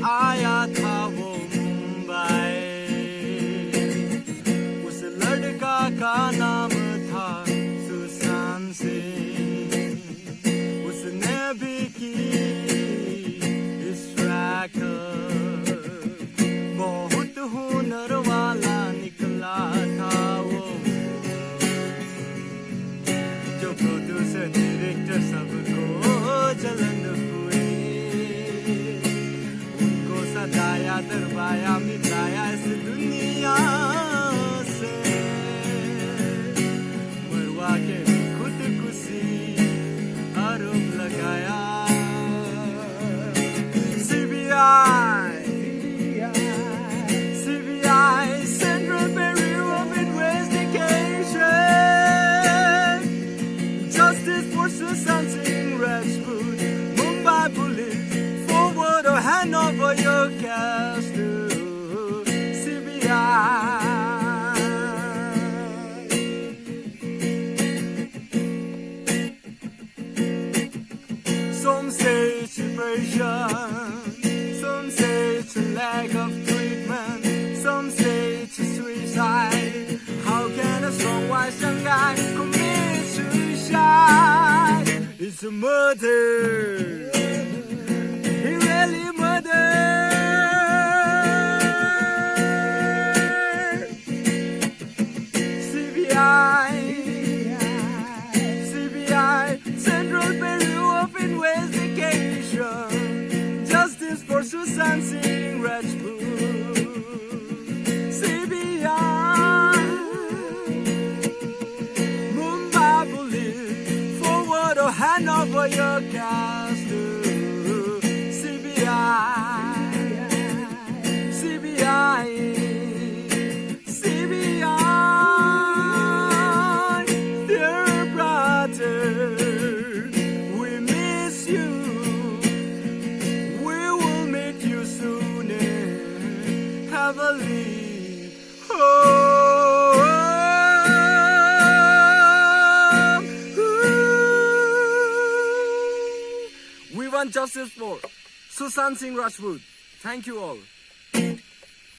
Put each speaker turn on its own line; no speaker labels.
आया था वो मुंबई। उस लड़का का नाम था सुशांत सिंह। उसने भी की इस ट्रैक, बहुत हुनर वाला निकला था वो। जो प्रोड्यूसर डायरेक्टर सबको जलन हुए, उनको सजाया दरबाया मिटाया इस दुनिया से। मरवा के खुदकुशी आरोप लगाया। CBI, Central Bureau of Investigation. Justice for Sushant Singh Rajput. Mumbai Police, forward or hand over your case to CBI. Some say it's evasion, some say it's a lack of treatment, some say it's a suicide. How can a strong white young guy commit suicide? It's a murder. He really murdered. CBI, Central Bureau of Investigation. Justice for Shushant Singh Rajput. CBI, Mumbai Police, forward or hand over your case to CBI, dear brother, we miss you. We will meet you soon. Have a leave home. We want justice for Shushant Singh Rajput. Thank you all.